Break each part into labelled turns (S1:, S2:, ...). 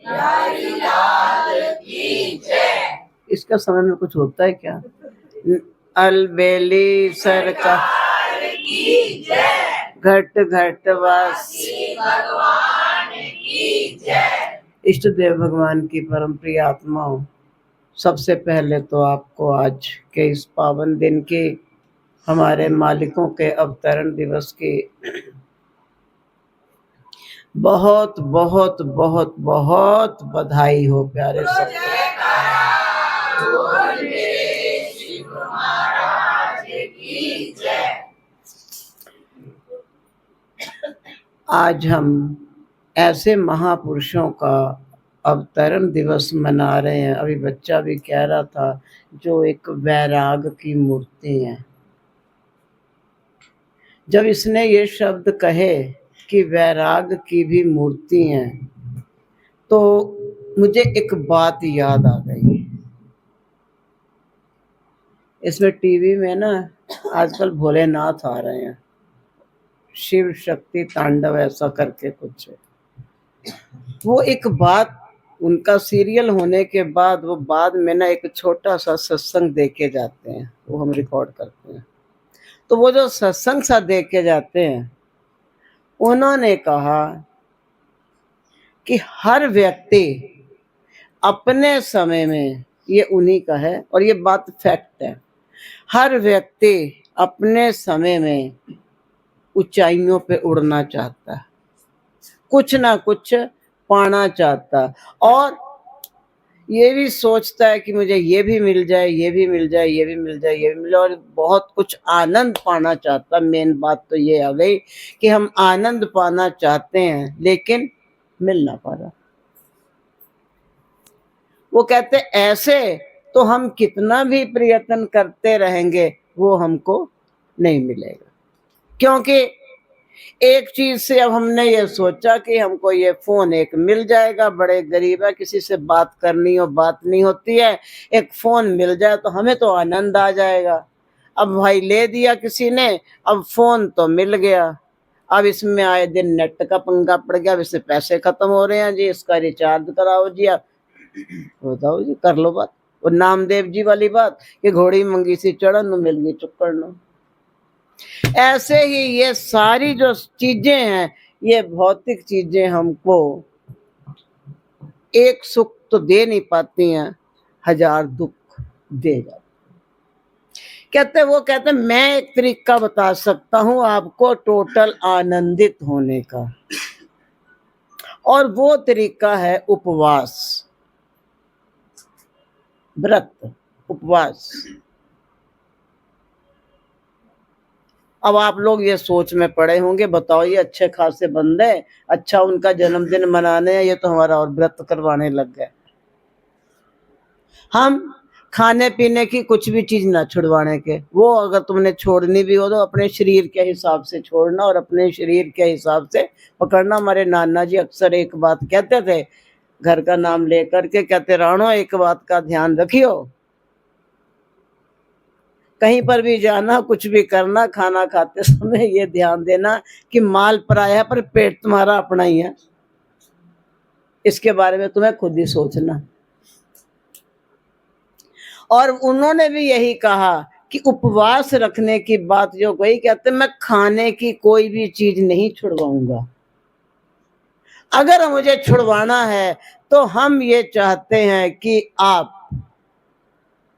S1: बिहारी लाल की जय। इसका समय में कुछ होता है क्या? अलबेली सरकार की जय। घट घट वासी भगवान की जय। इष्ट देव भगवान की परम प्रिय आत्माओं, सबसे पहले तो आपको आज के इस पावन दिन की, हमारे मालिकों के अवतरण दिवस की बहुत बहुत बहुत बहुत बधाई हो प्यारे सबको। आज हम ऐसे महापुरुषों का अवतरण दिवस मना रहे हैं। अभी बच्चा भी कह रहा था, जो एक वैराग की मूर्ति है। जब इसने ये शब्द कहे कि वैराग की भी मूर्ति है, तो मुझे एक बात याद आ गई। इसमें टीवी में ना आजकल भोलेनाथ आ रहे हैं, शिव शक्ति तांडव ऐसा करके कुछ है। वो एक बात, उनका सीरियल होने के बाद वो बाद में ना एक छोटा सा सत्संग दे के जाते हैं, वो हम रिकॉर्ड करते हैं। तो वो जो सत्संग सा दे के जाते हैं, उन्होंने कहा कि हर व्यक्ति अपने समय में, ये उन्हीं का है और ये बात फैक्ट है, हर व्यक्ति अपने समय में ऊंचाइयों पे उड़ना चाहता है, कुछ ना कुछ पाना चाहता है, और ये भी सोचता है कि मुझे ये भी मिल जाए, ये भी मिल जाए, ये भी मिल जाए, ये भी मिल जाए, और बहुत कुछ आनंद पाना चाहता है। मेन बात तो ये आ गई कि हम आनंद पाना चाहते हैं लेकिन मिल ना पा रहा। वो कहते ऐसे तो हम कितना भी प्रयत्न करते रहेंगे वो हमको नहीं मिलेगा, क्योंकि एक चीज से अब हमने ये सोचा कि हमको ये फोन एक मिल जाएगा, बड़े गरीब है, किसी से बात करनी हो बात नहीं होती है, एक फोन मिल जाए तो हमें तो आनंद आ जाएगा। अब भाई ले दिया किसी ने, अब फोन तो मिल गया, अब इसमें आए दिन नेट का पंगा पड़ गया, अब इससे पैसे खत्म हो रहे हैं जी, इसका रिचार्ज कराओ जी, आप बताओ जी, कर लो बात। वो नामदेव जी वाली बात कि घोड़ी मंगी सी चढ़न मिल गई चुक्कड़ नो। ऐसे ही ये सारी जो चीजें हैं, ये भौतिक चीजें हमको एक सुख तो दे नहीं पाती हैं, हजार दुख दे जाती। कहते मैं एक तरीका बता सकता हूं आपको टोटल आनंदित होने का, और वो तरीका है उपवास, व्रत, उपवास। अब आप लोग ये सोच में पड़े होंगे, बताओ ये अच्छे खासे बंदे, अच्छा उनका जन्मदिन मनाने हैं, ये तो हमारा और व्रत करवाने लग गए। हम खाने पीने की कुछ भी चीज ना छुड़वाने के, वो अगर तुमने छोड़नी भी हो तो अपने शरीर के हिसाब से छोड़ना और अपने शरीर के हिसाब से पकड़ना। हमारे नाना जी अक्सर एक बात कहते थे, घर का नाम लेकर के कहते, राणो एक बात का ध्यान रखियो, कहीं पर भी जाना, कुछ भी करना, खाना खाते समय ये ध्यान देना कि माल पराया है पर पेट तुम्हारा अपना ही है। इसके बारे में तुम्हें खुद ही सोचना। और उन्होंने भी यही कहा कि उपवास रखने की बात जो कही, कहते मैं खाने की कोई भी चीज नहीं छुड़वाऊंगा। अगर मुझे छुड़वाना है तो हम ये चाहते हैं कि आप,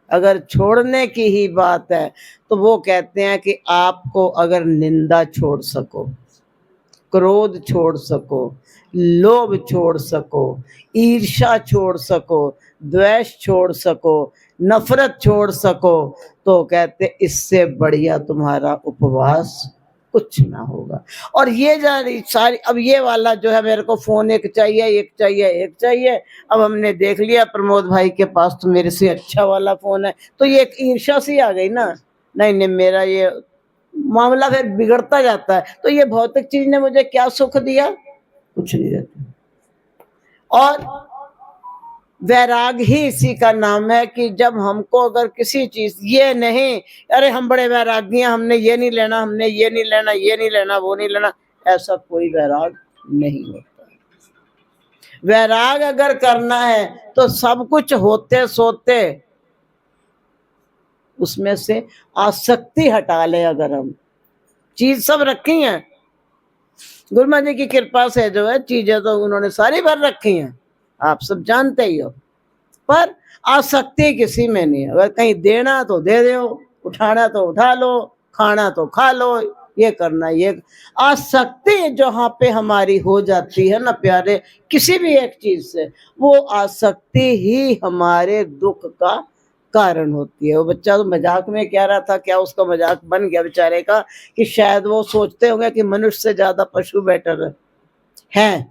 S1: अगर छोड़ने की ही बात है तो वो कहते हैं कि आपको अगर निंदा छोड़ सको, क्रोध छोड़ सको, लोभ छोड़ सको, ईर्ष्या छोड़ सको, द्वेष छोड़ सको, नफरत छोड़ सको, तो कहते इससे बढ़िया तुम्हारा उपवास कुछ ना होगा। और ये जारी सारी, अब ये वाला जो है, मेरे को फोन एक चाहिए, एक चाहिए, एक चाहिए, अब हमने देख लिया प्रमोद भाई के पास तो मेरे से अच्छा वाला फोन है, तो ये एक ईर्ष्या सी आ गई ना, नहीं नहीं मेरा ये मामला फिर बिगड़ता जाता है। तो ये भौतिक चीज ने मुझे क्या सुख दिया, कुछ नहीं देता। और वैराग ही इसी का नाम है कि जब हमको अगर किसी चीज, ये नहीं अरे हम बड़े वैरागी हैं, हमने ये नहीं लेना, हमने ये नहीं लेना, ये नहीं लेना, वो नहीं लेना, ऐसा कोई वैराग नहीं होता। वैराग अगर करना है तो सब कुछ होते सोते उसमें से आसक्ति हटा ले। अगर हम चीज सब रखी हैं, गुरु महाराज जी की कृपा से जो है चीजें तो उन्होंने सारी भर रखी हैं, आप सब जानते ही हो, पर आसक्ति किसी में नहीं है। अगर कहीं देना तो दे दो, उठाना तो उठा लो, खाना तो खा लो, ये करना ये। आसक्ति जहाँ पे हमारी हो जाती है ना प्यारे, किसी भी एक चीज से, वो आसक्ति ही हमारे दुख का कारण होती है। वो बच्चा तो मजाक में कह रहा था, क्या उसका मजाक बन गया बेचारे का, कि शायद वो सोचते होंगे कि मनुष्य से ज्यादा पशु बेटर है।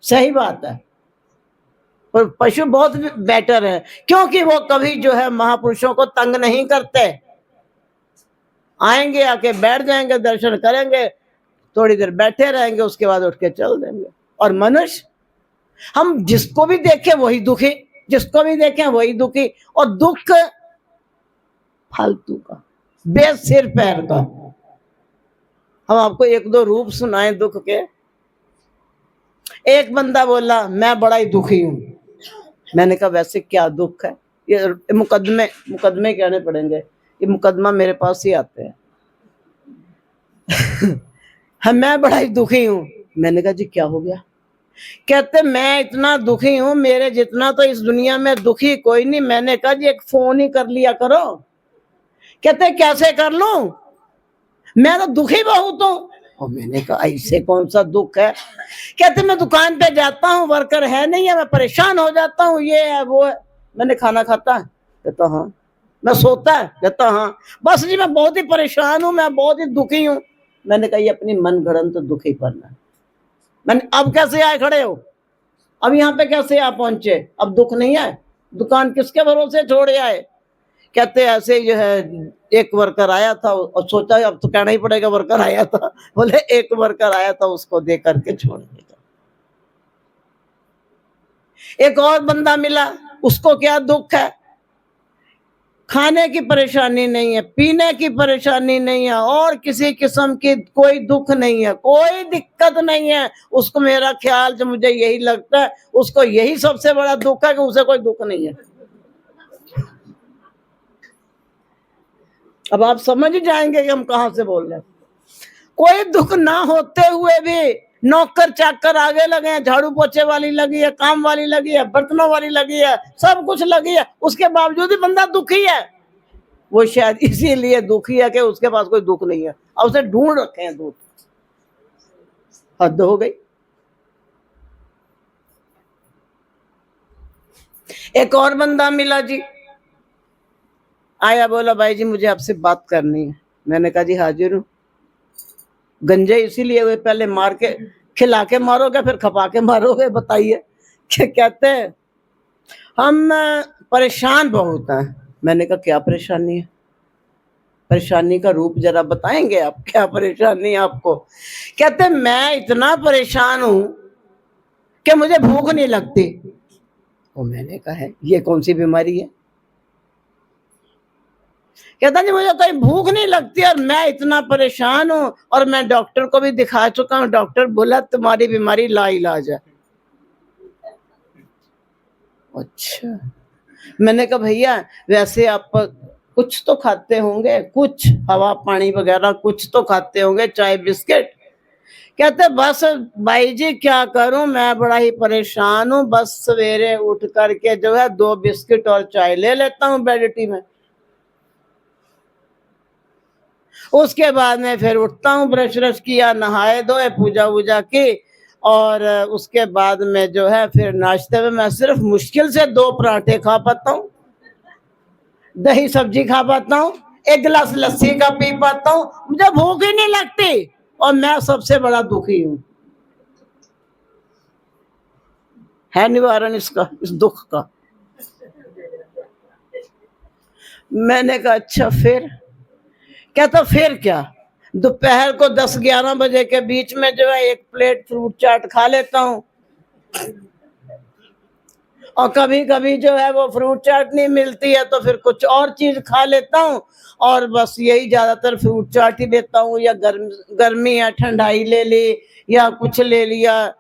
S1: सही बात है, पर पशु बहुत बेटर है, क्योंकि वो कभी जो है महापुरुषों को तंग नहीं करते। आएंगे, आके बैठ जाएंगे, दर्शन करेंगे, थोड़ी देर बैठे रहेंगे, उसके बाद उठ के चल देंगे। और मनुष्य, हम जिसको भी देखें वही दुखी, जिसको भी देखें वही दुखी, और दुख फालतू का, बेसिर पैर का। हम आपको एक दो रूप सुनाए दुख के। एक बंदा बोला मैं बड़ा ही दुखी हूं। मैंने कहा वैसे क्या दुख है? ये मुकदमे कहने पड़ेंगे, ये मुकदमा मेरे पास ही आते हैं। हाँ, मैं बड़ा ही दुखी हूं। मैंने कहा जी क्या हो गया? कहते मैं इतना दुखी हूं, मेरे जितना तो इस दुनिया में दुखी कोई नहीं। मैंने कहा जी एक फोन ही कर लिया करो। कहते कैसे कर लूं, मैं तो दुखी बहुत हूं। और मैंने कहा ऐसे कौन सा दुख है? कहते मैं दुकान पे जाता हूँ, वर्कर है नहीं है, मैं परेशान हो जाता हूँ, ये है वो है। मैंने खाना खाता है? कहता हाँ। मैं सोता है? कहता हाँ। बस जी मैं बहुत ही परेशान हूँ, मैं बहुत ही दुखी हूँ। मैंने कहा ये अपनी मन गढ़ंत तो दुखी करना। मैंने अब कैसे आए खड़े हो, अब यहाँ पे कैसे आप पहुंचे? अब दुख नहीं है, दुकान किसके भरोसे छोड़े आए? कहते ऐसे जो है एक वर्कर आया था और सोचा अब तो कहना ही पड़ेगा वर्कर आया था। बोले एक वर्कर आया था, उसको दे करके छोड़ देगा। एक और बंदा मिला, उसको क्या दुख है? खाने की परेशानी नहीं है, पीने की परेशानी नहीं है, और किसी किस्म की कोई दुख नहीं है, कोई दिक्कत नहीं है उसको। मेरा ख्याल जो मुझे यही लगता है, उसको यही सबसे बड़ा दुख है कि उसे कोई दुख नहीं है। अब आप समझ ही जाएंगे कि हम कहां से बोल रहे हैं। कोई दुख ना होते हुए भी नौकर चाकर आगे लगे हैं, झाड़ू पोछे वाली लगी है, काम वाली लगी है, बर्तनों वाली लगी है, सब कुछ लगी है, उसके बावजूद भी बंदा दुखी है। वो शायद इसीलिए दुखी है कि उसके पास कोई दुख नहीं है, और उसे ढूंढ रखे हैं दुख। हद हो गई। एक और बंदा मिला जी, आया, बोला भाई जी मुझे आपसे बात करनी है। मैंने कहा जी हाजिर हूं। गंजे इसीलिए हुए, पहले मार के खिला के मारोगे फिर खपा के मारोगे, बताइए। कहते हैं हम परेशान बहुत हैं। मैंने कहा क्या परेशानी है? परेशानी का रूप जरा बताएंगे आप, क्या परेशानी है आपको? कहते मैं इतना परेशान हूं कि मुझे भूख नहीं लगती। और मैंने कहा है ये कौन सी बीमारी है? कहता जी मुझे कोई भूख नहीं लगती और मैं इतना परेशान हूँ, और मैं डॉक्टर को भी दिखा चुका हूँ, डॉक्टर बोला तुम्हारी बीमारी लाइलाज है। अच्छा। मैंने कहा भैया वैसे आप कुछ तो खाते होंगे, कुछ हवा पानी वगैरह कुछ तो खाते होंगे, चाय बिस्किट। कहते बस भाई जी क्या करूं, मैं बड़ा ही परेशान हूं, बस सवेरे उठ करके जो है 2 बिस्किट और चाय ले लेता हूं बेड टी में। उसके बाद में फिर उठता हूँ, ब्रश व्रश किया, नहाए धोए, पूजा वूजा की, और उसके बाद में जो है फिर नाश्ते में मैं सिर्फ मुश्किल से 2 पराठे खा पाता हूँ, दही सब्जी खा पाता हूँ, 1 गिलास लस्सी का पी पाता हूँ, मुझे भूख ही नहीं लगती, और मैं सबसे बड़ा दुखी हूँ। है निवारण इसका, इस दुख का? मैंने कहा अच्छा फिर? कहता फिर क्या, दोपहर को 10-11 बजे के बीच में जो है 1 प्लेट फ्रूट चाट खा लेता हूँ, और कभी कभी जो है वो फ्रूट चाट नहीं मिलती है तो फिर कुछ और चीज खा लेता हूँ, और बस यही ज्यादातर फ्रूट चाट ही लेता हूँ, या गर्मी है ठंडाई ले ली, या कुछ ले लिया,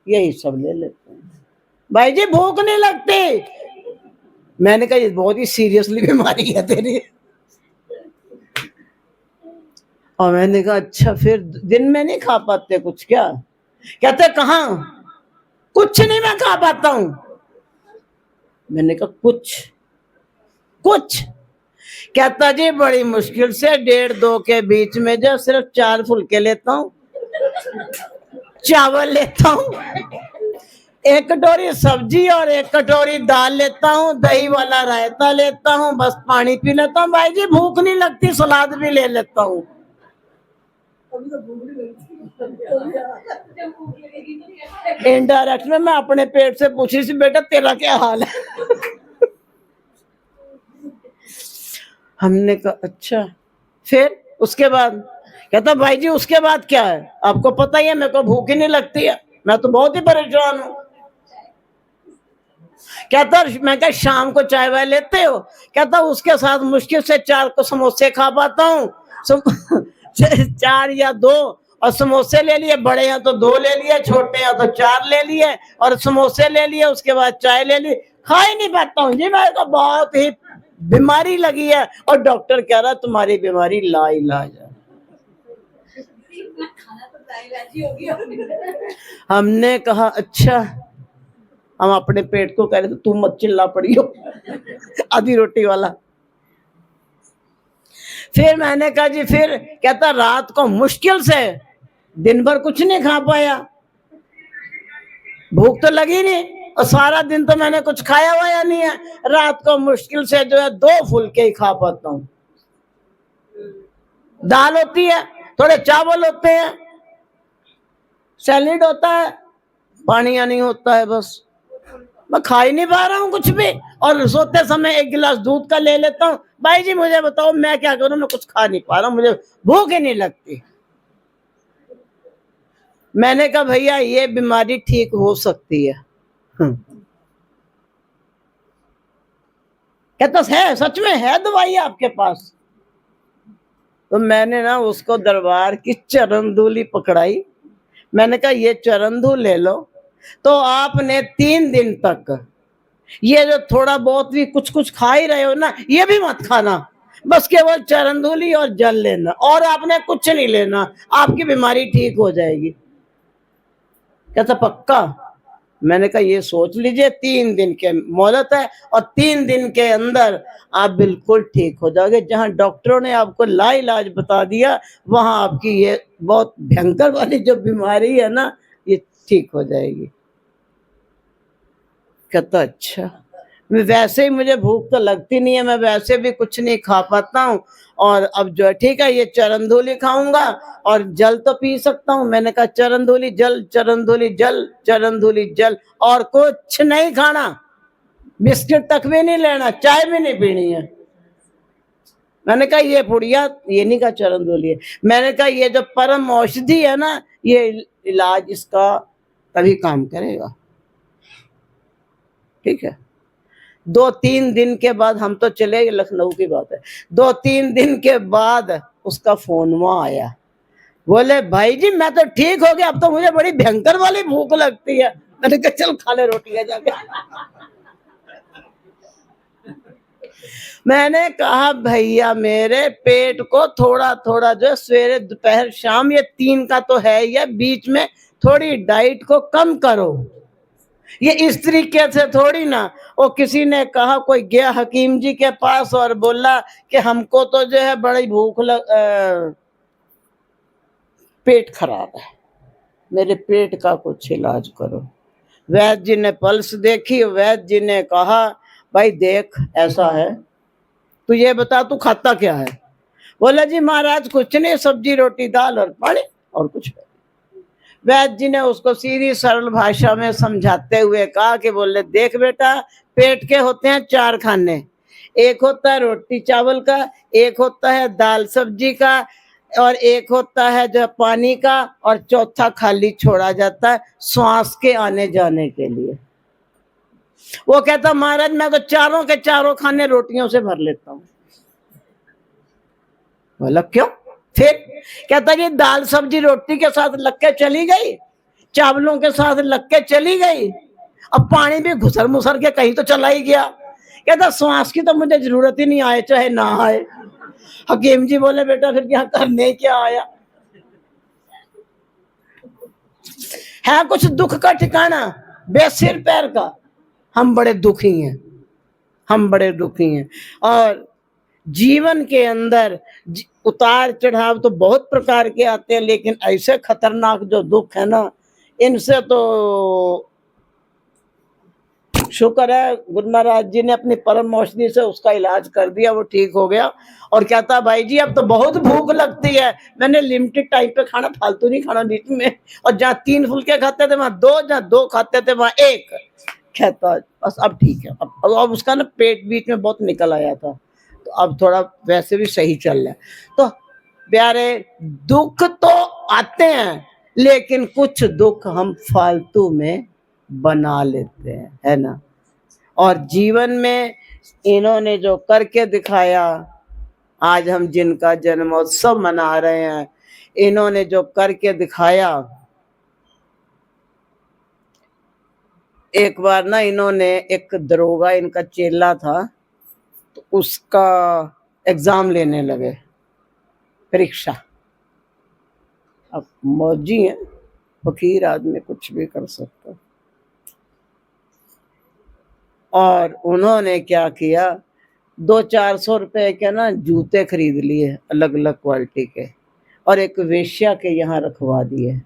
S1: यही सब ले लेते हैं। भाई जी भूख नहीं लगती। मैंने कहा ये बहुत ही सीरियसली बीमारी है तेरी। और मैंने कहा अच्छा फिर दिन में नहीं खा पाते कुछ क्या? कहते कहाँ, कुछ नहीं मैं खा पाता हूं। मैंने कहा कुछ कुछ? कहता जी बड़ी मुश्किल से 1.5-2 के बीच में जो सिर्फ 4 फुलके लेता हूँ, चावल लेता हूँ, 1 कटोरी सब्जी और 1 कटोरी दाल लेता हूँ, दही वाला रायता लेता हूँ, बस पानी पी लेता हूँ। भाई जी भूख नहीं लगती, सलाद भी ले लेता हूँ। इनडायरेक्ट में मैं अपने पेट से पूछी सी बेटा तेरा क्या हाल है? हमने कहा अच्छा फिर उसके बाद? कहता भाई जी उसके बाद क्या है? आपको पता ही है मेरे को भूख ही नहीं लगती है, मैं तो बहुत ही परेशान हूँ। कहता मैं क्या शाम को चाय वाय लेते हो? कहता उसके साथ मुश्किल से 4 को समोसे खा पाता हूँ, 4 या 2, और समोसे ले लिए, बड़े हैं तो 2 ले लिए, छोटे हैं तो 4 ले लिए, और समोसे ले लिए, उसके बाद चाय ले ली। खा ही नहीं पाता हूँ जी, मेरे को बहुत ही बीमारी लगी है, और डॉक्टर कह रहा तुम्हारी बीमारी लाइलाज है। हमने कहा अच्छा। हम अपने पेट को कह रहे थे तुम मत चिल्ला पड़ी हो आधी रोटी वाला। फिर मैंने कहा जी फिर? कहता रात को मुश्किल से, दिन भर कुछ नहीं खा पाया, भूख तो लगी नहीं, और सारा दिन तो मैंने कुछ खाया हुआ या नहीं है, रात को मुश्किल से जो है 2 फुलके ही खा पाता हूँ। दाल होती है, थोड़े चावल होते हैं, सैलेड होता है, पानी या नहीं होता है, बस मैं खा ही नहीं पा रहा हूँ कुछ भी, और सोते समय 1 गिलास दूध का ले लेता हूँ। भाई जी मुझे बताओ मैं क्या करूं, मैं कुछ खा नहीं पा रहा हूँ, मुझे भूख ही नहीं लगती। मैंने कहा भैया ये बीमारी ठीक हो सकती है। कहता है सच में है दवाई आपके पास? तो मैंने ना उसको दरबार की चरण धूली पकड़ाई। मैंने कहा ये चरण धूल ले लो, तो आपने 3 दिन तक ये जो थोड़ा बहुत भी कुछ कुछ खा ही रहे हो ना, ये भी मत खाना, बस केवल चरण धूली और जल लेना, और आपने कुछ नहीं लेना, आपकी बीमारी ठीक हो जाएगी। कहता पक्का? मैंने कहा ये सोच लीजिए 3 दिन के मोहलत है, और 3 दिन के अंदर आप बिल्कुल ठीक हो जाओगे। जहां डॉक्टरों ने आपको लाइलाज बता दिया, वहां आपकी ये बहुत भयंकर वाली जो बीमारी है ना, ये ठीक हो जाएगी। कहता अच्छा। वैसे ही मुझे भूख तो लगती नहीं है, मैं वैसे भी कुछ नहीं खा पाता हूँ, और अब जो है ठीक है ये चरण धूली खाऊंगा, और जल तो पी सकता हूँ। मैंने कहा चरण धूली जल, चरण धूली जल, चरण धूली जल, और कुछ नहीं खाना, बिस्किट तक भी नहीं लेना, चाय भी नहीं पीनी है। मैंने कहा ये पुड़िया, ये नहीं कहा चरण धूली है, मैंने कहा ये जो परम औषधि है ना, ये इलाज इसका तभी काम करेगा। ठीक है। 2-3 दिन के बाद हम तो चले, लखनऊ की बात है, 2-3 दिन के बाद उसका फोन वहां आया, बोले भाई जी मैं तो ठीक हो गया, अब तो मुझे बड़ी भयंकर वाली भूख लगती है। मैंने कहा चल खा ले रोटियां जाके। मैंने कहा भैया मेरे पेट को थोड़ा थोड़ा जो सवेरे दोपहर शाम ये 3 का तो है, ये बीच में थोड़ी डाइट को कम करो, ये इस तरीके से थोड़ी ना। वो किसी ने कहा कोई गया हकीम जी के पास और बोला कि हमको तो जो है बड़ी भूख पेट खराब है, मेरे पेट का कुछ इलाज करो। वैद्य जी ने पल्स देखी, वैद्य जी ने कहा भाई देख ऐसा है, तू ये बता तू खाता क्या है? बोला जी महाराज कुछ नहीं, सब्जी रोटी दाल और पानी, और कुछ नहीं। वैद्य जी ने उसको सीधी सरल भाषा में समझाते हुए कहा कि बोले देख बेटा, पेट के होते हैं 4 खाने, एक होता है रोटी चावल का, एक होता है दाल सब्जी का, और एक होता है जो पानी का, और चौथा खाली छोड़ा जाता है श्वास के आने जाने के लिए। वो कहता महाराज मैं तो चारों के चारों खाने रोटियों से भर लेता हूँ। बोला क्यों? फिर कहता जी दाल सब्जी रोटी के साथ लग के चली गई, चावलों के साथ लग के चली गई, अब पानी भी घुसर मुसर के कहीं तो चला ही गया। कहता श्वास की तो मुझे जरूरत ही नहीं आए चाहे ना आए। हकीम जी बोले बेटा फिर क्या करने क्या आया? है कुछ दुख का ठिकाना बेसिर पैर का। हम बड़े दुखी हैं, हम बड़े दुखी हैं। और जीवन के अंदर उतार चढ़ाव तो बहुत प्रकार के आते हैं, लेकिन ऐसे खतरनाक जो दुख है ना, इनसे तो शुक्र है गुरु महाराज जी ने अपनी परम औषधि से उसका इलाज कर दिया, वो ठीक हो गया। और कहता भाई जी अब तो बहुत भूख लगती है, मैंने लिमिटेड टाइम पे खाना, फालतू नहीं खाना बीच में। और जहाँ 3 फुलके खाते थे वहां 2, जहाँ 2 खाते थे वहां 1। कहता बस अब ठीक है। अब उसका ना पेट बीच में बहुत निकल आया था, तो अब थोड़ा वैसे भी सही चल रहा है। तो प्यारे दुख तो आते हैं, लेकिन कुछ दुख हम फालतू में बना लेते हैं, है ना। और जीवन में इन्होंने जो करके दिखाया, आज हम जिनका जन्मोत्सव मना रहे हैं, इन्होंने जो करके दिखाया। एक बार ना इन्होंने, एक दरोगा इनका चेला था, तो उसका एग्जाम लेने लगे, परीक्षा। अब मौजी है, फकीर आदमी कुछ भी कर सकता। और उन्होंने क्या किया, 200-400 रुपए के ना जूते खरीद लिए अलग अलग क्वालिटी के, और एक वेश्या के यहाँ रखवा दिए।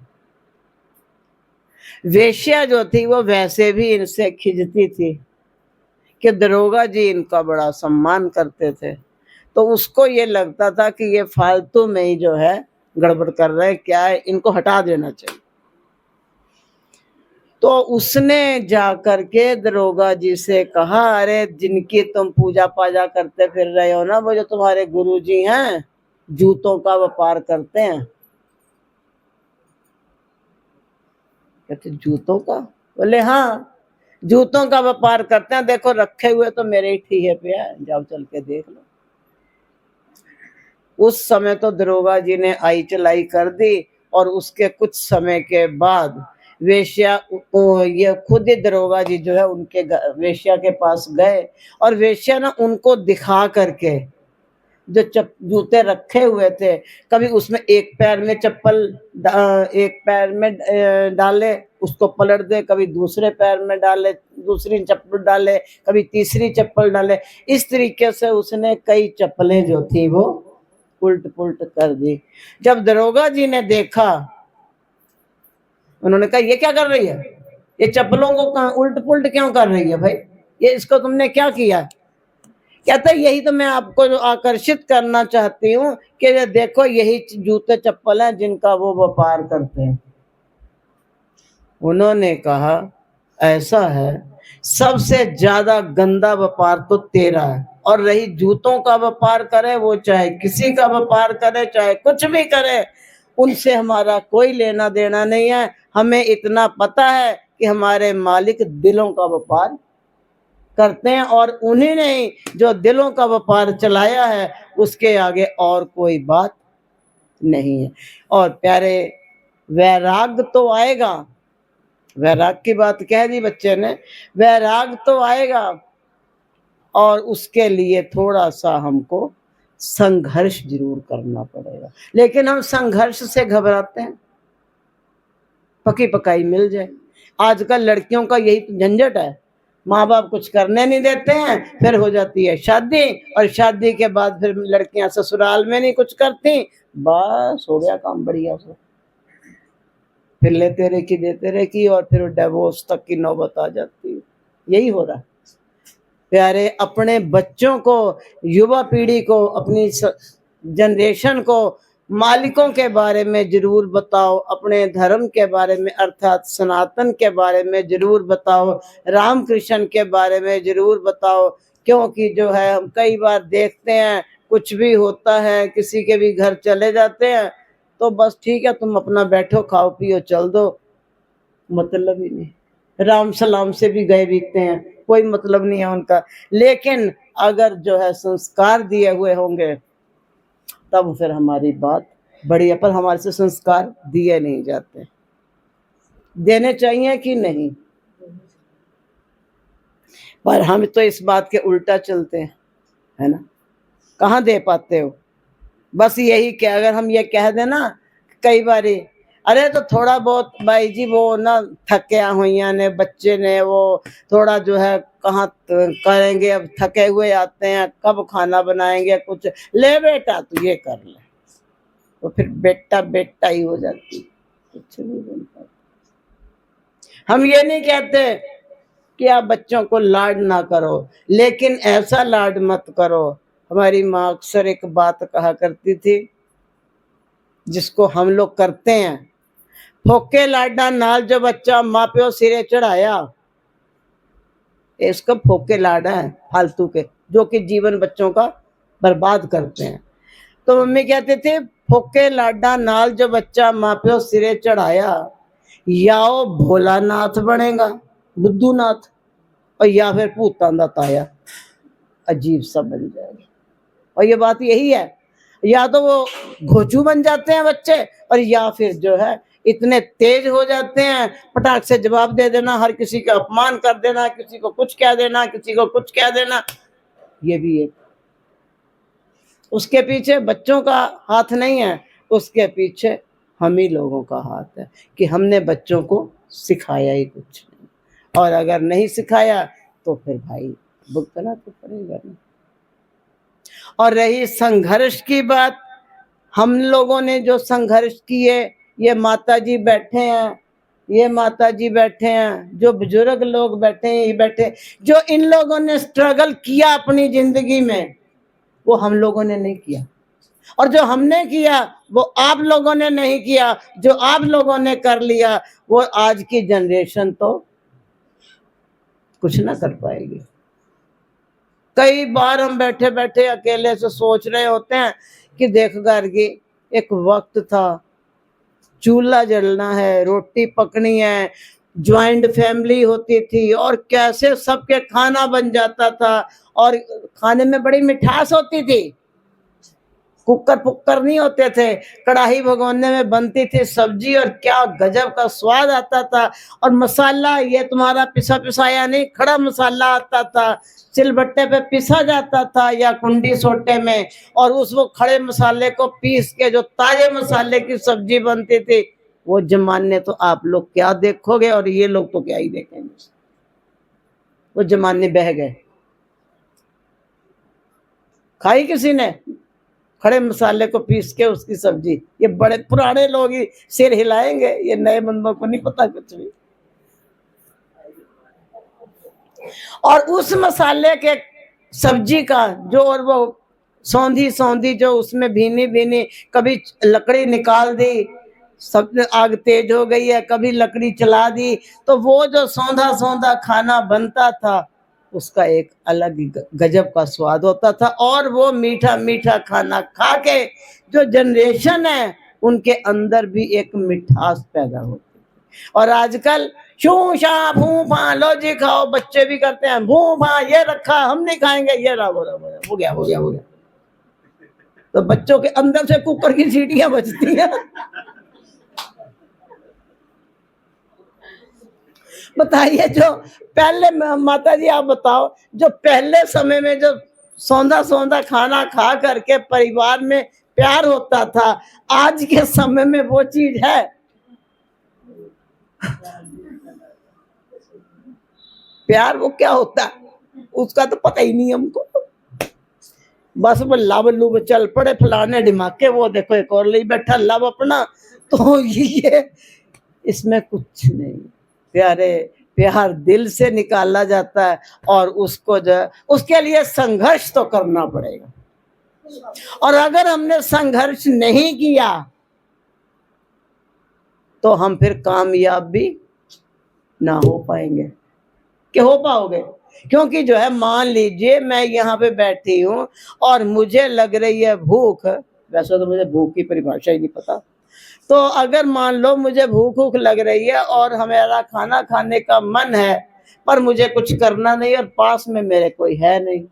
S1: वेश्या जो थी वो वैसे भी इनसे खिंचती थी कि दरोगा जी इनका बड़ा सम्मान करते थे, तो उसको ये लगता था कि ये फालतू में ही जो है गड़बड़ कर रहे हैं, क्या है, इनको हटा देना चाहिए। तो उसने जा करके दरोगा जी से कहा, अरे जिनकी तुम पूजा पाजा करते फिर रहे हो ना, वो जो तुम्हारे गुरुजी हैं, जूतों का व्यापार करते हैं। कहते जूतों का? बोले हाँ जूतों का व्यापार करते हैं, देखो रखे हुए तो मेरे ही ठीहे पे है, जाओ चल के देख लो। उस समय तो दरोगा जी ने आई चलाई कर दी, और उसके कुछ समय के बाद वेश्या, ये खुद ही दरोगा जी जो है उनके वेश्या के पास गए, और वेश्या ना उनको दिखा करके जो जूते रखे हुए थे, कभी उसमें एक पैर में चप्पल, एक पैर में डाले उसको पलट दे, कभी दूसरे पैर में डाले, दूसरी चप्पल डाले, कभी तीसरी चप्पल डाले। इस तरीके से उसने कई चप्पलें जो थी वो उल्ट पुल्ट कर दी। जब दरोगा जी ने देखा, उन्होंने कहा ये क्या कर रही है, ये चप्पलों को उल्ट पुल्ट क्यों कर रही है भाई, ये इसको तुमने क्या किया? कहता यही तो मैं आपको आकर्षित करना चाहती हूँ कि ये देखो यही जूते चप्पल हैं जिनका वो व्यापार करते हैं। उन्होंने कहा ऐसा है, सबसे ज्यादा गंदा व्यापार तो तेरा है, और रही जूतों का व्यापार करे, वो चाहे किसी का व्यापार करे, चाहे कुछ भी करे, उनसे हमारा कोई लेना देना नहीं है। हमें इतना पता है कि हमारे मालिक दिलों का व्यापार करते हैं, और उन्हीं ने ही जो दिलों का व्यापार चलाया है, उसके आगे और कोई बात नहीं है। और प्यारे वैराग तो आएगा, वैराग की बात कह दी बच्चे ने, वैराग तो आएगा, और उसके लिए थोड़ा सा हमको संघर्ष जरूर करना पड़ेगा। लेकिन हम संघर्ष से घबराते हैं, पकी पकाई मिल जाए। आजकल लड़कियों का यही तो झंझट है, माँ बाप कुछ करने नहीं देते हैं, फिर हो जाती है शादी, और शादी के बाद फिर लड़कियां ससुराल में नहीं कुछ करती, बस हो गया काम बढ़िया से, फिर लेते रहे की देते रहे की, और फिर डिवोर्स तक की नौबत आ जाती है। यही हो रहा है। प्यारे अपने बच्चों को, युवा पीढ़ी को, अपनी जनरेशन को मालिकों के बारे में जरूर बताओ, अपने धर्म के बारे में अर्थात सनातन के बारे में जरूर बताओ, रामकृष्ण के बारे में जरूर बताओ। क्योंकि जो है हम कई बार देखते हैं कुछ भी होता है, किसी के भी घर चले जाते हैं तो बस ठीक है तुम अपना बैठो खाओ पियो चल दो, मतलब ही नहीं। राम सलाम से भी गए बीतते हैं, कोई मतलब नहीं है उनका। लेकिन अगर जो है संस्कार दिए हुए होंगे तब फिर हमारी बात बढ़िया, पर हमारे से संस्कार दिए नहीं जाते। देने चाहिए कि नहीं? पर हम तो इस बात के उल्टा चलते हैं, है ना? कहाँ दे पाते हो? बस यही कि अगर हम ये कह दें ना कई बारी, अरे तो थोड़ा बहुत भाई जी वो ना थकिया हुइया ने बच्चे ने वो थोड़ा जो है कहाँ करेंगे, अब थके हुए आते हैं, कब खाना बनाएंगे, कुछ ले बेटा तू ये कर ले, तो फिर बेटा बेटा ही हो जाती, कुछ नहीं बनता। हम ये नहीं कहते कि आप बच्चों को लाड ना करो, लेकिन ऐसा लाड मत करो। हमारी माँ अक्सर एक बात कहा करती थी, जिसको हम लोग करते हैं, फोके लाडा नाल जो बच्चा माँ प्यो सिरे चढ़ाया, इसको फोके लाडा है फालतू के, जो कि जीवन बच्चों का बर्बाद करते हैं। तो मम्मी कहते थे फोके लाडा नाल जो बच्चा माँ प्यो सिरे चढ़ाया, या वो भोलानाथ बनेगा, बुद्धूनाथ, और या फिर भूतां दा ताया, अजीब सा बन जाएगा। और ये बात यही है, या तो वो घोचू बन जाते हैं बच्चे, और या फिर जो है इतने तेज हो जाते हैं, पटाख से जवाब दे देना, हर किसी का अपमान कर देना, किसी को कुछ कह देना, किसी को कुछ कह देना। ये भी है, उसके पीछे बच्चों का हाथ नहीं है, उसके पीछे हम ही लोगों का हाथ है कि हमने बच्चों को सिखाया ही कुछ नहीं, और अगर नहीं सिखाया तो फिर भाई भुगतना तो पड़ेगा ना। और रही संघर्ष की बात, हम लोगों ने जो संघर्ष किए, ये माता जी बैठे हैं, ये माता जी बैठे हैं, जो बुजुर्ग लोग बैठे हैं, ये बैठे, जो इन लोगों ने स्ट्रगल किया अपनी जिंदगी में, वो हम लोगों ने नहीं किया, और जो हमने किया वो आप लोगों ने नहीं किया, जो आप लोगों ने कर लिया वो आज की जनरेशन तो कुछ ना कर पाएगी। कई बार हम बैठे बैठे अकेले से सोच रहे होते हैं कि देख गार्गी, एक वक्त था, चूल्हा जलना है, रोटी पकनी है, ज्वाइंट फैमिली होती थी, और कैसे सबके खाना बन जाता था, और खाने में बड़ी मिठास होती थी, कुकर पुक्कर नहीं होते थे, कढ़ाई भगोने में बनती थी सब्जी, और क्या गजब का स्वाद आता था। और मसाला ये तुम्हारा पिसा पिसाया नहीं, खड़ा मसाला आता था, सिलबट्टे पे पिसा जाता था या कुंडी सोटे में, और उस वो खड़े मसाले को पीस के जो ताजे मसाले की सब्जी बनती थी, वो जमाने तो आप लोग क्या देखोगे, और ये लोग तो क्या ही देखेंगे, वो जमाने बह गए। खाई किसी ने खड़े मसाले को पीस के उसकी सब्जी? ये बड़े पुराने लोग ही सिर हिलाएंगे, ये नए बंदों को नहीं पता कुछ भी। और उस मसाले के सब्जी का जो, और वो सौंधी सौंधी जो उसमें भीनी भीनी, कभी लकड़ी निकाल दी, सब आग तेज हो गई है, कभी लकड़ी चला दी, तो वो जो सौंधा सौंधा खाना बनता था, उसका एक अलग गजब का स्वाद होता था। और वो मीठा मीठा खाना खा के जो जनरेशन है उनके अंदर भी एक मिठास पैदा होती है। और आजकल शू शा फू फा, लो जी खाओ, बच्चे भी करते हैं भू फा, ये रखा हम नहीं खाएंगे, ये रहा हो गया हो गया हो गया, तो बच्चों के अंदर से कुकर की सीटियां बजती हैं। बताइए, जो पहले, माता जी आप बताओ, जो पहले समय में जो सौंधा सौंधा खाना खा करके परिवार में प्यार होता था, आज के समय में वो चीज है? प्यार वो क्या होता है उसका तो पता ही नहीं हमको। बस बल्ला बल्लू चल पड़े फलाने ढिमाके, वो देखो एक और ले बैठा लव अपना, तो ये इसमें कुछ नहीं। प्यारे प्यार दिल से निकाला जाता है, और उसको जो उसके लिए संघर्ष तो करना पड़ेगा, और अगर हमने संघर्ष नहीं किया तो हम फिर कामयाब भी ना हो पाएंगे। कि हो पाओगे? क्योंकि जो है, मान लीजिए मैं यहाँ पे बैठी हूँ और मुझे लग रही है भूख, वैसे तो मुझे भूख की परिभाषा ही नहीं पता, तो अगर मान लो मुझे भूख भूख लग रही है और हमारा खाना खाने का मन है, पर मुझे कुछ करना नहीं और पास में मेरे कोई है नहीं,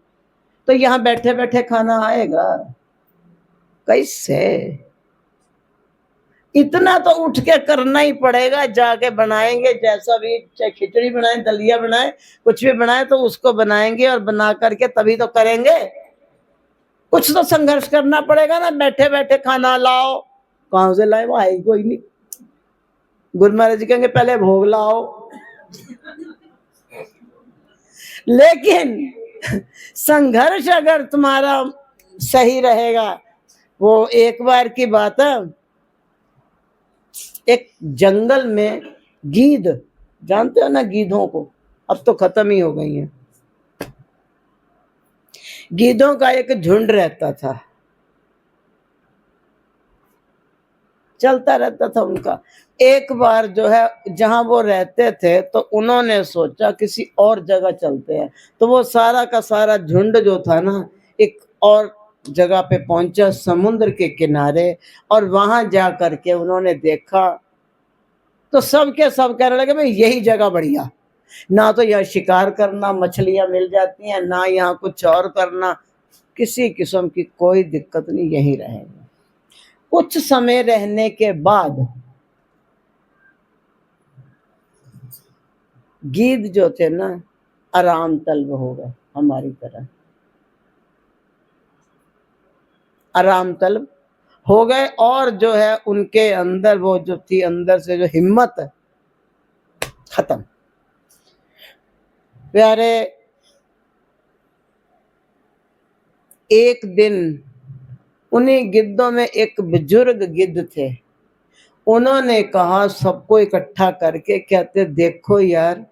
S1: तो यहाँ बैठे बैठे खाना आएगा कैसे? इतना तो उठ के करना ही पड़ेगा, जाके बनाएंगे जैसा भी, चाहे खिचड़ी बनाए, दलिया बनाए, कुछ भी बनाए तो उसको बनाएंगे और बना करके तभी तो करेंगे। कुछ तो संघर्ष करना पड़ेगा ना, बैठे बैठे खाना लाओ, कहां से लाए, वो आएगी कोई नहीं। गुरु महाराज जी कहेंगे पहले भोग लाओ। लेकिन संघर्ष अगर तुम्हारा सही रहेगा, वो एक बार की बात है, एक जंगल में गीद, जानते हो ना गीदों को, अब तो खत्म ही हो गई हैं। गीदों का एक झुंड रहता था, चलता रहता था उनका। एक बार जो है जहां वो रहते थे तो उन्होंने सोचा किसी और जगह चलते हैं, तो वो सारा का सारा झुंड जो था ना एक और जगह पे पहुंचा, समुद्र के किनारे, और वहां जा करके उन्होंने देखा तो सब के सब कहने लगे भाई यही जगह बढ़िया, ना तो यहाँ शिकार करना, मछलियां मिल जाती हैं, ना यहाँ कुछ और करना, किसी किस्म की कोई दिक्कत नहीं, यही रहेंगे। कुछ समय रहने के बाद गीद जो थे ना आराम तलब हो गए, हमारी तरह आराम तलब हो गए, और जो है उनके अंदर वो जो थी, अंदर से जो हिम्मत खत्म। प्यारे, एक दिन उन्हीं गिद्धों में एक बुजुर्ग गिद्ध थे, उन्होंने कहा सबको इकट्ठा करके, कहते देखो यार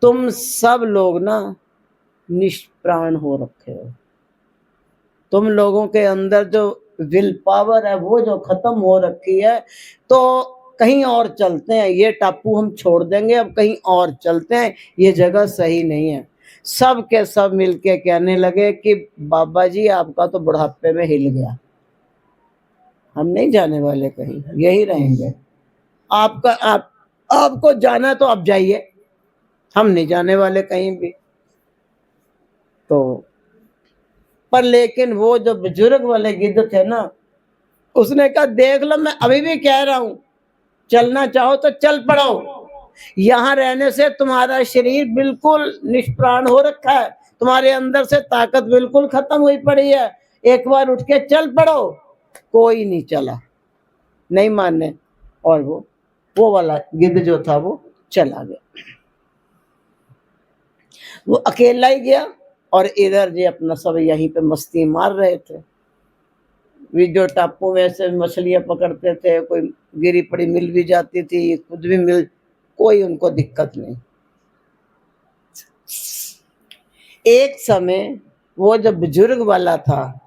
S1: तुम सब लोग ना निष्प्राण हो रखे हो, तुम लोगों के अंदर जो विल पावर है वो जो खत्म हो रखी है, तो कहीं और चलते हैं, ये टापू हम छोड़ देंगे, अब कहीं और चलते हैं, ये जगह सही नहीं है। सब के सब मिलके कहने लगे कि बाबा जी आपका तो बुढ़ापे में हिल गया, हम नहीं जाने वाले कहीं, यही रहेंगे। आपको जाना तो आप जाइए, हम नहीं जाने वाले कहीं भी। तो पर लेकिन वो जो बुजुर्ग वाले गिद्ध थे ना, उसने कहा देख लो मैं अभी भी कह रहा हूं, चलना चाहो तो चल पड़ो, यहां रहने से तुम्हारा शरीर बिल्कुल निष्प्राण हो रखा है, तुम्हारे अंदर से ताकत बिल्कुल खत्म हुई पड़ी है, एक बार उठ के चल पड़ो। कोई नहीं चला, नहीं माने, और वो वाला गिद्ध जो था वो चला गया, वो अकेला ही गया, और इधर जी अपना सब यहीं पे मस्ती मार रहे थे। वे जो टापू में से मछलियां पकड़ते थे, कोई गिरी पड़ी मिल भी जाती थी, खुद भी मिल, कोई उनको दिक्कत नहीं। एक समय वो जो बुजुर्ग वाला था,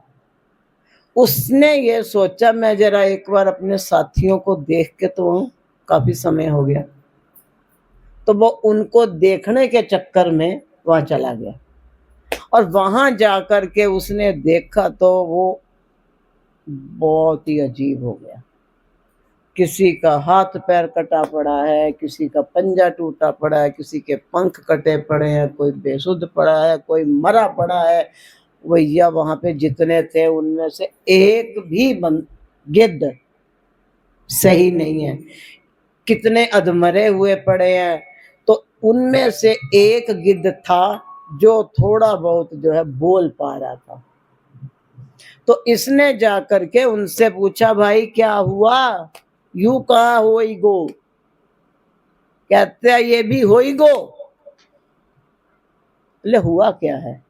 S1: उसने ये सोचा मैं जरा एक बार अपने साथियों को देख के, तो काफी समय हो गया, तो वो उनको देखने के चक्कर में वहां चला गया, और वहां जाकर के उसने देखा तो वो बहुत ही अजीब हो गया। किसी का हाथ पैर कटा पड़ा है, किसी का पंजा टूटा पड़ा है, किसी के पंख कटे पड़े हैं, कोई बेसुध पड़ा है, कोई मरा पड़ा है। भैया वहां पे जितने थे उनमें से एक भी गिद्ध सही नहीं है, कितने अधमरे हुए पड़े हैं। तो उनमें से एक गिद्ध था जो थोड़ा बहुत जो है बोल पा रहा था, तो इसने जाकर के उनसे पूछा भाई क्या हुआ, यू कहाँ होई गो, कहते हैं ये भी होई गो, ले हुआ क्या है,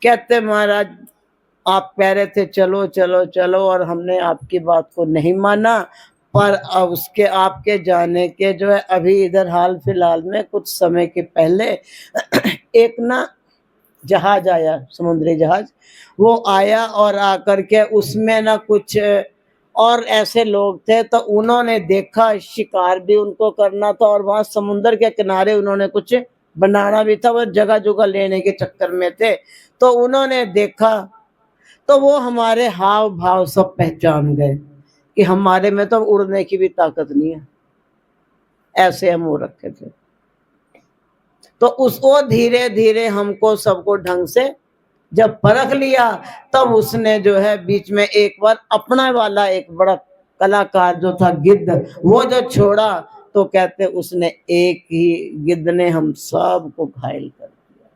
S1: कहते महाराज आप कह रहे थे चलो चलो चलो, और हमने आपकी बात को नहीं माना, पर अब उसके आपके जाने के जो है अभी इधर हाल फिलहाल में कुछ समय के पहले एक ना जहाज आया, समुद्री जहाज, वो आया, और आकर के उसमें ना कुछ और ऐसे लोग थे, तो उन्होंने देखा शिकार भी उनको करना था, और वहां समुद्र के किनारे उन्होंने कुछ बनाना भी था, वो जगह जगह लेने के चक्कर में थे। तो उन्होंने देखा, तो वो हमारे हाव भाव सब पहचान गए कि हमारे में तो उड़ने की भी ताकत नहीं है, ऐसे हम हो रखे थे। तो उसको धीरे धीरे हमको सबको ढंग से जब परख लिया, तब उसने जो है बीच में एक बार अपना वाला एक बड़ा कलाकार जो था गिद्ध, वो जो छोड़ा तो कहते उसने एक ही गिद्ध ने हम सबको घायल कर दिया,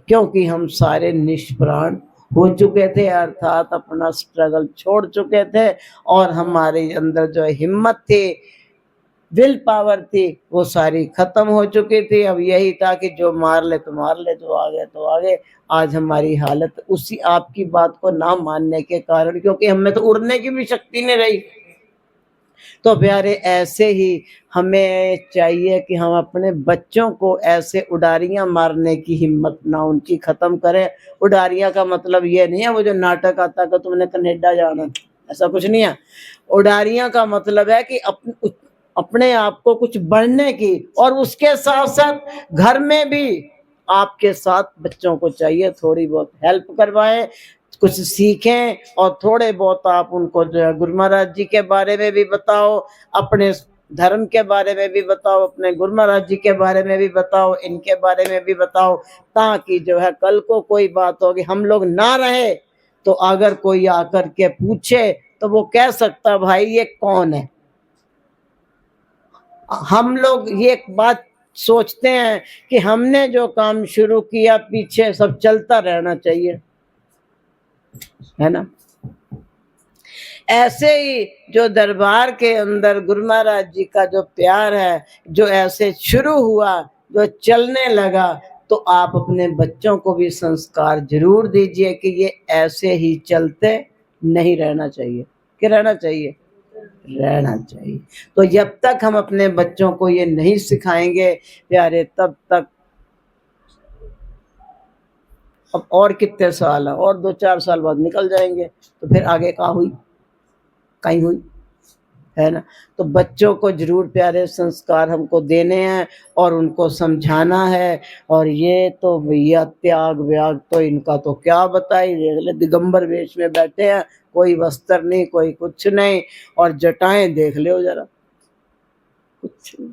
S1: क्योंकि हम सारे निष्प्राण हो चुके थे, अर्थात अपना स्ट्रगल छोड़ चुके थे और हमारे अंदर जो हिम्मत थी, विल पावर थी, वो सारी खत्म हो चुकी थी। अब यही था कि जो मार ले तो मार ले, जो आगे तो आगे। आज हमारी हालत उसी आपकी बात को ना मानने के कारण, क्योंकि हमें तो उड़ने की भी शक्ति नहीं रही। तो प्यारे ऐसे ही हमें चाहिए कि हम अपने बच्चों को ऐसे उडारियां मारने की हिम्मत ना उनकी खत्म करें। उडारियां का मतलब ये नहीं है वो जो नाटक आता कि तुमने कनाडा जाना, ऐसा कुछ नहीं है। उडारियां का मतलब है कि अपने आप को कुछ बढ़ने की, और उसके साथ साथ घर में भी आपके साथ बच्चों को चाहिए थोड़ी बहुत हेल्प करवाएं, कुछ सीखें, और थोड़े बहुत आप उनको जो है गुरु महाराज जी के बारे में भी बताओ, अपने धर्म के बारे में भी बताओ, अपने गुरु महाराज जी के बारे में भी बताओ, इनके बारे में भी बताओ, ताकि जो है कल को कोई बात होगी हम लोग ना रहे तो अगर कोई आकर के पूछे तो वो कह सकता भाई ये कौन है। हम लोग ये बात सोचते हैं कि हमने जो काम शुरू किया पीछे सब चलता रहना चाहिए, है ना। ऐसे ही जो दरबार के अंदर गुरु महाराज जी का जो प्यार है, जो ऐसे शुरू हुआ, जो चलने लगा, तो आप अपने बच्चों को भी संस्कार जरूर दीजिए कि ये ऐसे ही चलते नहीं रहना चाहिए। कि रहना चाहिए, रहना चाहिए। तो जब तक हम अपने बच्चों को ये नहीं सिखाएंगे प्यारे, तब तक अब और कितने साल है, और 2-4 साल बाद निकल जाएंगे, तो फिर आगे कहाँ हुई, कहीं हुई, है ना। तो बच्चों को जरूर प्यारे संस्कार हमको देने हैं और उनको समझाना है। और ये तो भैया त्याग व्याग तो इनका तो क्या बताई, देख ले दिगंबर वेश में बैठे हैं, कोई वस्त्र नहीं, कोई कुछ नहीं, और जटाएं देख लो जरा, कुछ नहीं।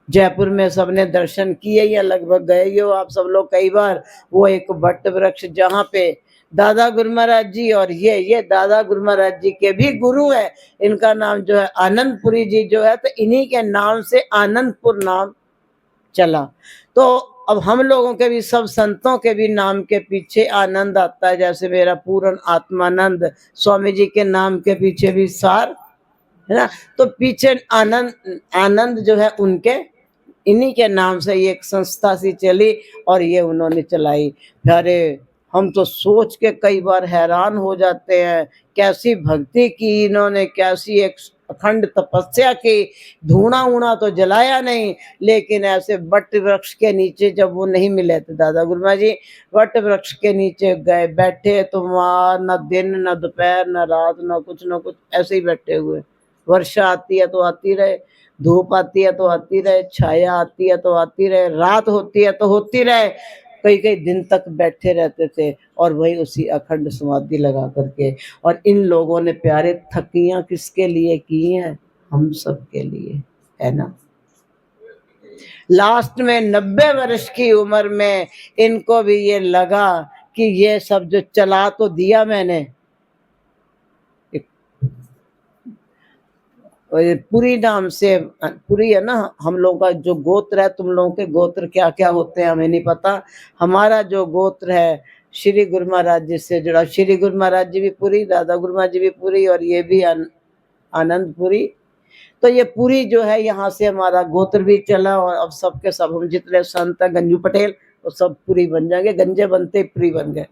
S1: जयपुर में सबने दर्शन किए या लगभग गए ही हो आप सब लोग कई बार। वो एक वट वृक्ष जहाँ पे दादा गुरु महाराज जी, और ये दादा गुरु महाराज जी के भी गुरु है, इनका नाम जो है आनंदपुरी जी जो है, तो इन्हीं के नाम से आनंदपुर नाम चला। तो अब हम लोगों के भी, सब संतों के भी नाम के पीछे आनंद आता है। जैसे मेरा पूर्ण आत्मानंद स्वामी जी के नाम के पीछे भी सार, है ना। तो पीछे आनंद, आनंद जो है उनके, इन्हीं के नाम से ये एक संस्था सी चली और ये उन्होंने चलाई। अरे हम तो सोच के कई बार हैरान हो जाते हैं, कैसी भक्ति की इन्होंने, कैसी एक अखंड तपस्या की। धूणा ऊणा तो जलाया नहीं, लेकिन ऐसे वट वृक्ष के नीचे जब वो नहीं मिले थे दादा गुरु महाराज जी, वट वृक्ष के नीचे गए, बैठे तो वहाँ न दिन न दोपहर न रात न कुछ ऐसे ही बैठे हुए। वर्षा आती है तो आती रहे, धूप आती है तो आती रहे, छाया आती है तो आती रहे, रात होती है तो होती रहे, कई कई दिन तक बैठे रहते थे और वही उसी अखंड समाधि लगा करके। और इन लोगों ने प्यारे थकियां किसके लिए की हैं, हम सब के लिए, है ना। लास्ट में 90 वर्ष की उम्र में इनको भी ये लगा कि ये सब जो चला तो दिया मैंने, पुरी नाम से, पुरी है ना हम लोगों का जो गोत्र है। तुम लोगों के गोत्र क्या क्या होते हैं हमें नहीं पता, हमारा जो गोत्र है श्री गुरु महाराज जी से जुड़ा। श्री गुरु महाराज जी भी पुरी, दादा गुरु महाराज जी भी पुरी, और ये भी आनंदपुरी। तो ये पुरी जो है यहाँ से हमारा गोत्र भी चला, और अब सबके सब हम जितने संत है गंजू पटेल वो सब पुरी बन जाएंगे, गंजे बनते पुरी बन गए।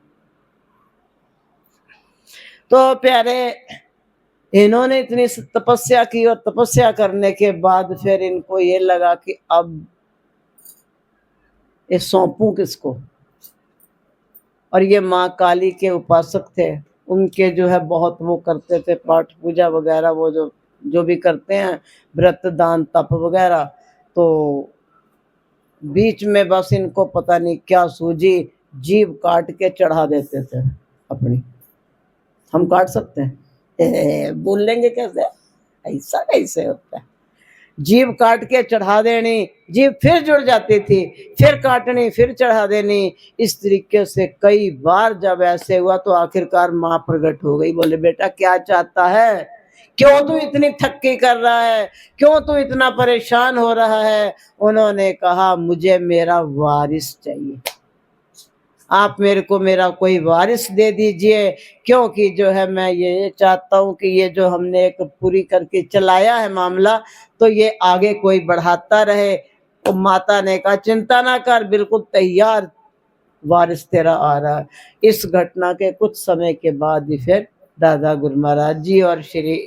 S1: तो प्यारे इन्होंने इतनी तपस्या की, और तपस्या करने के बाद फिर इनको ये लगा कि अब ये सौंपूं किसको। और ये माँ काली के उपासक थे, उनके जो है बहुत वो करते थे पाठ पूजा वगैरह, वो जो भी करते हैं व्रत दान तप वगैरह। तो बीच में बस इनको पता नहीं क्या सूझी, जीभ काट के चढ़ा देते थे अपनी। हम काट सकते हैं? बोल लेंगे कैसे, ऐसा कैसे होता है। जीभ काट के चढ़ा देनी, जीभ फिर जुड़ जाती थी, फिर काटनी, फिर चढ़ा देनी। इस तरीके से कई बार जब ऐसे हुआ तो आखिरकार माँ प्रकट हो गई। बोले बेटा क्या चाहता है, क्यों तू इतनी थक्की कर रहा है, क्यों तू इतना परेशान हो रहा है। उन्होंने कहा मुझे मेरा वारिस चाहिए, आप मेरे को मेरा कोई वारिस दे दीजिए, क्योंकि जो है मैं ये चाहता हूँ कि ये जो हमने एक पूरी करके चलाया है मामला, तो ये आगे कोई बढ़ाता रहे। तो माता ने कहा चिंता ना कर, बिल्कुल तैयार वारिस तेरा आ रहा है। इस घटना के कुछ समय के बाद ही फिर दादा गुरु महाराज जी और श्री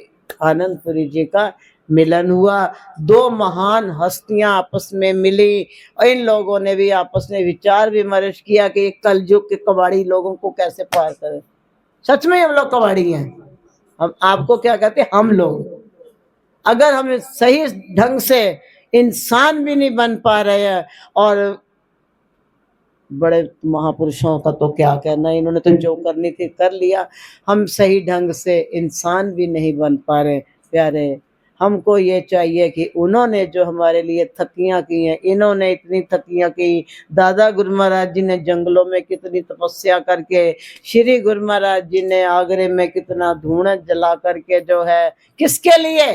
S1: आनंदपुरी जी का मिलन हुआ। दो महान हस्तियां आपस में मिली और इन लोगों ने भी आपस में विचार विमर्श किया कि कलयुग के कबाड़ी लोगों को कैसे पार करें। सच में हम लोग कबाड़ी हैं। हम आपको क्या कहते हैं, हम लोग अगर हम सही ढंग से इंसान भी नहीं बन पा रहे हैं, और बड़े महापुरुषों का तो क्या कहना, इन्होंने तो जो करनी थी कर लिया, हम सही ढंग से इंसान भी नहीं बन पा रहे। प्यारे, हमको ये चाहिए कि उन्होंने जो हमारे लिए थकियां की हैं, इन्होंने इतनी थकियां की। दादा गुरु महाराज जी ने जंगलों में कितनी तपस्या करके, श्री गुरु महाराज जी ने आगरे में कितना धुआं जला करके, जो है किसके लिए,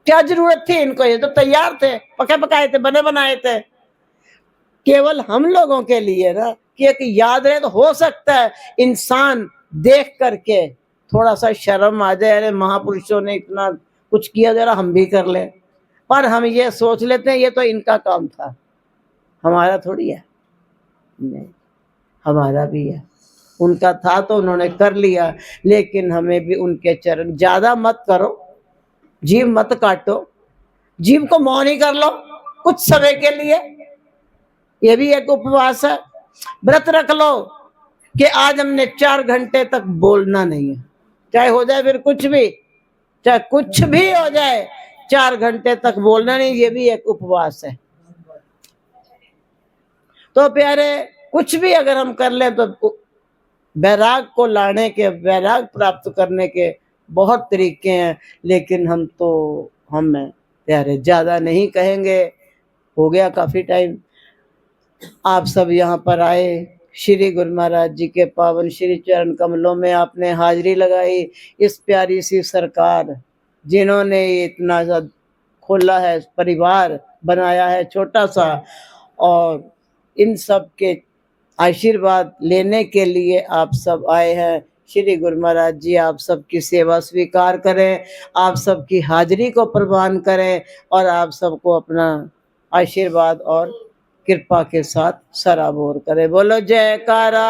S1: क्या जरूरत थी इनको, ये तो तैयार थे, पके पकाए थे, बने बनाए थे। केवल हम लोगों के लिए ना, कि एक याद रहे। तो हो सकता है इंसान देख करके थोड़ा सा शर्म आ जाए, अरे महापुरुषों ने इतना कुछ किया, जरा हम भी कर लें। पर हम ये सोच लेते हैं ये तो इनका काम था, हमारा थोड़ी है। नहीं, हमारा भी है। उनका था तो उन्होंने कर लिया, लेकिन हमें भी उनके चरण, ज्यादा मत करो, जीभ मत काटो, जीभ को मौन ही कर लो कुछ समय के लिए। ये भी एक उपवास है। व्रत रख लो कि आज हमने 4 घंटे तक बोलना नहीं है, चाहे हो जाए फिर कुछ भी, चाहे कुछ भी हो जाए, 4 घंटे तक बोलना नहीं। ये भी एक उपवास है। तो प्यारे, कुछ भी अगर हम कर लें तो वैराग को लाने के, वैराग प्राप्त करने के बहुत तरीके हैं, लेकिन हम प्यारे ज्यादा नहीं कहेंगे, हो गया काफी टाइम। आप सब यहाँ पर आए, श्री गुरु महाराज जी के पावन श्री चरण कमलों में आपने हाजिरी लगाई। इस प्यारी सी सरकार जिन्होंने इतना सा खोला है, परिवार बनाया है छोटा सा, और इन सब के आशीर्वाद लेने के लिए आप सब आए हैं। श्री गुरु महाराज जी आप सबकी सेवा स्वीकार करें, आप सबकी हाजिरी को प्रवान करें, और आप सबको अपना आशीर्वाद और कृपा के साथ सराबोर करे। बोलो जयकारा,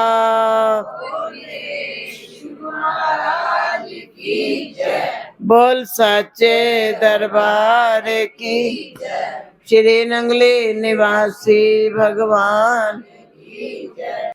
S1: बोल सच्चे दरबार की, श्री नंगली निवासी भगवान।